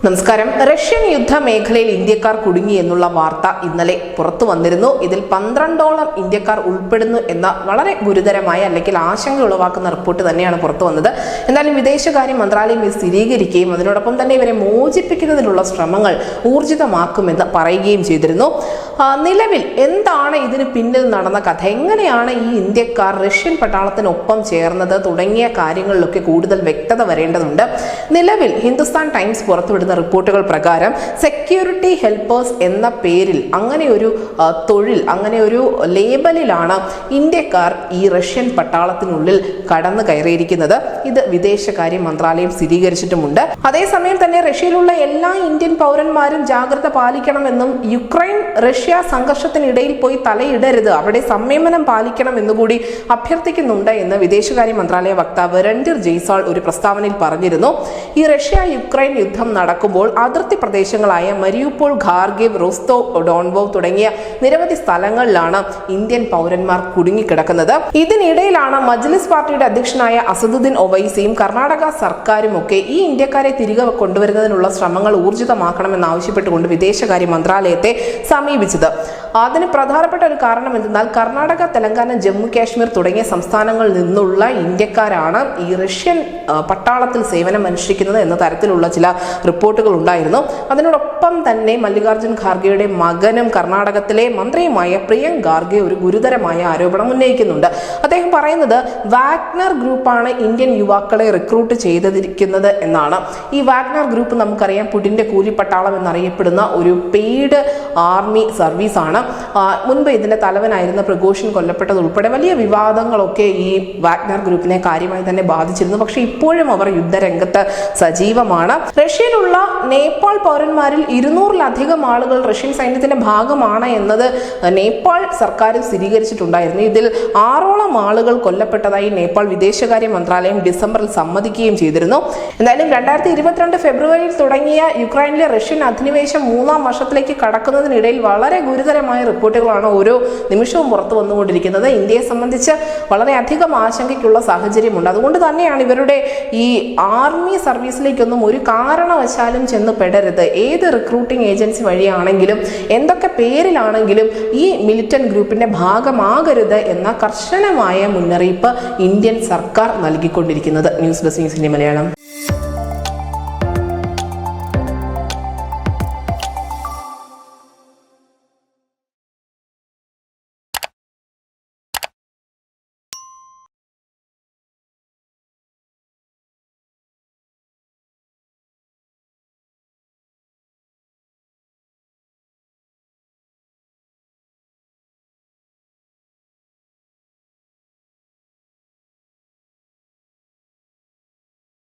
നമസ്കാരം. റഷ്യൻ യുദ്ധ മേഖലയിൽ ഇന്ത്യക്കാർ കുടുങ്ങി എന്നുള്ള വാർത്ത ഇന്നലെ പുറത്തു വന്നിരുന്നു. ഇതിൽ 12ഓളം ഇന്ത്യക്കാർ ഉൾപ്പെടുന്നു എന്ന വളരെ ഗുരുതരമായ അല്ലെങ്കിൽ ആശങ്ക ഉളവാക്കുന്ന റിപ്പോർട്ട് തന്നെയാണ് പുറത്തു വന്നത്. എന്നാലും വിദേശകാര്യ മന്ത്രാലയം ഇത് സ്ഥിരീകരിക്കുകയും അതിനോടൊപ്പം തന്നെ ഇവരെ മോചിപ്പിക്കുന്നതിനുള്ള ശ്രമങ്ങൾ ഊർജിതമാക്കുമെന്ന് പറയുകയും ചെയ്തിരുന്നു. നിലവിൽ എന്താണ് ഇതിന് പിന്നിൽ നടന്ന കഥ, എങ്ങനെയാണ് ഈ ഇന്ത്യക്കാർ റഷ്യൻ പട്ടാളത്തിനൊപ്പം ചേർന്നത് തുടങ്ങിയ കാര്യങ്ങളിലൊക്കെ കൂടുതൽ വ്യക്തത വരേണ്ടതുണ്ട്. നിലവിൽ ഹിന്ദുസ്ഥാൻ ടൈംസ് പുറത്തുവിടുന്ന റിപ്പോർട്ടുകൾ പ്രകാരം സെക്യൂരിറ്റി ഹെൽപ്പേഴ്സ് എന്ന പേരിൽ അങ്ങനെ ഒരു തൊഴിൽ, അങ്ങനെ ഒരു ലേബലിലാണ് ഇന്ത്യക്കാർ ഈ റഷ്യൻ പട്ടാളത്തിനുള്ളിൽ കടന്നു കയറിയിരിക്കുന്നത്. ഇത് വിദേശകാര്യ മന്ത്രാലയം സ്ഥിരീകരിച്ചിട്ടുമുണ്ട്. അതേസമയം തന്നെ റഷ്യയിലുള്ള എല്ലാ ഇന്ത്യൻ പൗരന്മാരും ജാഗ്രത പാലിക്കണമെന്നും യുക്രൈൻ റഷ്യ സംഘർഷത്തിനിടയിൽ പോയി തലയിടരുത്, അവിടെ സംയമനം പാലിക്കണം എന്നുകൂടി അഭ്യർത്ഥിക്കുന്നുണ്ട് എന്ന് വിദേശകാര്യ മന്ത്രാലയ വക്താവ് രൺധീർ ജയ്സ്വാൾ ഒരു പ്രസ്താവനയിൽ പറഞ്ഞിരുന്നു. ഈ റഷ്യ യുക്രൈൻ യുദ്ധം നടക്കുമ്പോൾ അതിർത്തി പ്രദേശങ്ങളായ മരിയുപോൾ, ഖാർഗിവ്, റോസ്തോവ് ഡോൺവോവ് തുടങ്ങിയ നിരവധി സ്ഥലങ്ങളിലാണ് ഇന്ത്യൻ പൗരന്മാർ കുടുങ്ങിക്കിടക്കുന്നത്. ഇതിനിടയിലാണ് മജ്ലിസ് പാർട്ടിയുടെ അധ്യക്ഷനായ അസദുദ്ദീൻ ഒവൈസിയും കർണാടക സർക്കാരും ഒക്കെ ഈ ഇന്ത്യക്കാരെ തിരികെ കൊണ്ടുവരുന്നതിനുള്ള ശ്രമങ്ങൾ ഊർജിതമാക്കണമെന്നാവശ്യപ്പെട്ടുകൊണ്ട് വിദേശകാര്യ മന്ത്രാലയത്തെ സമീപിച്ചത്. അതിന് പ്രധാനപ്പെട്ട ഒരു കാരണം എന്തെന്നാൽ കർണാടക, തെലങ്കാന, ജമ്മു കാശ്മീർ തുടങ്ങിയ സംസ്ഥാനങ്ങളിൽ നിന്നുള്ള ഇന്ത്യക്കാരാണ് ഈ റഷ്യൻ പട്ടാളത്തിൽ സേവനം അനുഷ്ഠിക്കുന്നത് എന്ന തരത്തിലുള്ള ചില റിപ്പോർട്ടുകൾ ഉണ്ടായിരുന്നു. അതിനോടൊപ്പം തന്നെ മല്ലികാർജുൻ ഖാർഗെയുടെ മകനും കർണാടകത്തിലെ മന്ത്രിയുമായ പ്രിയങ്ക് ഖാർഗെ ഒരു ഗുരുതരമായ ആരോപണം ഉന്നയിക്കുന്നുണ്ട്. അദ്ദേഹം പറയുന്നത് വാഗ്നർ ഗ്രൂപ്പാണ് ഇന്ത്യൻ യുവാക്കളെ റിക്രൂട്ട് ചെയ്തിരിക്കുന്നത് എന്നാണ്. ഈ വാഗ്നർ ഗ്രൂപ്പ് നമുക്കറിയാം, പുടിന്റെ കൂലിപ്പട്ടാളം എന്നറിയപ്പെടുന്ന ഒരു പെയ്ഡ് ആർമി സർവീസ് ആണ്. മുൻപ് ഇതിന്റെ തലവനായിരുന്ന പ്രഗോഷിൻ കൊല്ലപ്പെട്ടത് ഉൾപ്പെടെ വലിയ വിവാദങ്ങളൊക്കെ ഈ വാഗ്നർ ഗ്രൂപ്പിനെ കാര്യമായി തന്നെ ബാധിച്ചിരുന്നു. പക്ഷേ ഇപ്പോഴും അവർ യുദ്ധരംഗത്ത് സജീവമാണ്. റഷ്യയിലുള്ള നേപ്പാൾ പൗരന്മാരിൽ 200-ലധികം ആളുകൾ റഷ്യൻ സൈന്യത്തിന്റെ ഭാഗമാണ് എന്നത് നേപ്പാൾ സർക്കാർ സ്ഥിരീകരിച്ചിട്ടുണ്ടായിരുന്നു. ഇതിൽ 6ഓളം ആളുകൾ കൊല്ലപ്പെട്ടതായി നേപ്പാൾ വിദേശകാര്യ മന്ത്രാലയം ഡിസംബറിൽ സമ്മതിക്കുകയും ചെയ്തിരുന്നു. എന്തായാലും 2022 ഫെബ്രുവരിയിൽ തുടങ്ങിയ യുക്രൈനിലെ റഷ്യൻ അധിനിവേശം 3ാം വർഷത്തിലേക്ക് കടക്കുന്നതിനിടയിൽ വളരെ ഗുരുതരമായ റിപ്പോർട്ടുകളാണ് ഓരോ നിമിഷവും പുറത്തു വന്നുകൊണ്ടിരിക്കുന്നത്. ഇന്ത്യയെ സംബന്ധിച്ച് വളരെയധികം ആശങ്കയ്ക്കുള്ള സാഹചര്യമുണ്ട്. അതുകൊണ്ട് തന്നെയാണ് ഇവരുടെ ഈ ആർമി സർവീസിലേക്കൊന്നും ഒരു കാരണവശാലും ചെന്ന് പെടരുത്. ഏത് റിക്രൂട്ടിംഗ് ഏജൻസി വഴിയാണെങ്കിലും എന്തൊക്കെ പേരിലാണെങ്കിലും ഈ മിലിറ്റന്റ് ഗ്രൂപ്പിന്റെ ഭാഗമാകരുത് എന്ന കർശനമായ മുന്നറിയിപ്പ് ഇന്ത്യൻ സർക്കാർ നൽകിക്കൊണ്ടിരിക്കുന്നത്. News desk News India Malayalam.